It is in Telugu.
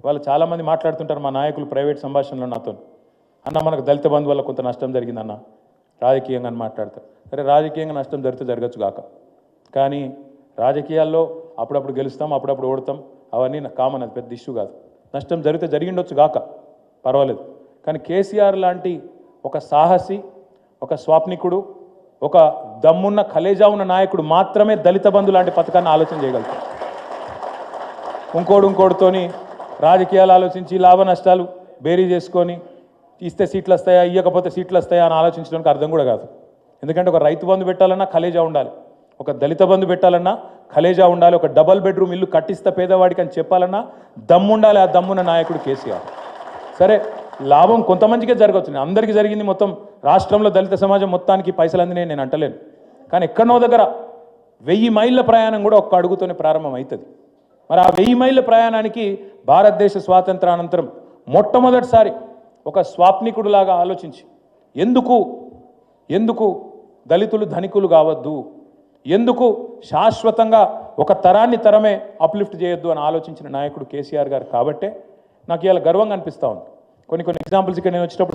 వాళ్ళు చాలామంది మాట్లాడుతుంటారు మా నాయకులు ప్రైవేట్ సంభాషణలో నాతో, అన్న మనకు దళిత బంధు వల్ల కొంత నష్టం జరిగిందన్న రాజకీయంగా అని మాట్లాడతారు. సరే, రాజకీయంగా నష్టం జరిగితే జరగచ్చు కాక, కానీ రాజకీయాల్లో అప్పుడప్పుడు గెలుస్తాం, అప్పుడప్పుడు ఓడతాం, అవన్నీ కామన్, అది పెద్ద ఇష్యూ కాదు. నష్టం జరిగితే జరిగిండొచ్చు కాక పర్వాలేదు, కానీ కేసీఆర్ లాంటి ఒక సాహసి, ఒక స్వాప్నికుడు, ఒక దమ్మున్న కలేజా ఉన్న నాయకుడు మాత్రమే దళిత బంధు లాంటి పథకాన్ని ఆలోచన చేయగలుగుతారు. ఇంకోటితోని రాజకీయాలు ఆలోచించి లాభ నష్టాలు బేరీ చేసుకొని ఇస్తే సీట్లు వస్తాయా, ఇవ్వకపోతే సీట్లు వస్తాయా అని ఆలోచించడానికి అర్థం కూడా కాదు. ఎందుకంటే ఒక రైతు బంధు పెట్టాలన్నా కలేజా ఉండాలి, ఒక దళిత బంధు పెట్టాలన్నా కలేజా ఉండాలి, ఒక డబల్ బెడ్రూమ్ ఇల్లు కట్టిస్తా పేదవాడికి అని చెప్పాలన్నా దమ్ముండాలి. ఆ దమ్మున్న నాయకుడు కేసీఆర్. సరే, లాభం కొంతమందికే జరగవచ్చు, అందరికీ జరిగింది, మొత్తం రాష్ట్రంలో దళిత సమాజం మొత్తానికి పైసలు అందినాయి నేను అంటలేను, కానీ ఎక్కడనో దగ్గర 1000 మైళ్ళ ప్రయాణం కూడా ఒక్క అడుగుతోనే ప్రారంభం అవుతుంది. మరి ఆ 1000 మైళ్ళ ప్రయాణానికి భారతదేశ స్వాతంత్రానంతరం మొట్టమొదటిసారి ఒక స్వాప్నికుడులాగా ఆలోచించి ఎందుకు దళితులు ధనికులు కావద్దు, ఎందుకు శాశ్వతంగా ఒక తరమే అప్లిఫ్ట్ చేయొద్దు అని ఆలోచించిన నాయకుడు కేసీఆర్ గారు. కాబట్టే నాకు ఇవాళ గర్వంగా అనిపిస్తూ ఉంది. కొన్ని ఎగ్జాంపుల్స్ ఇక్కడ నేను వచ్చేటప్పుడు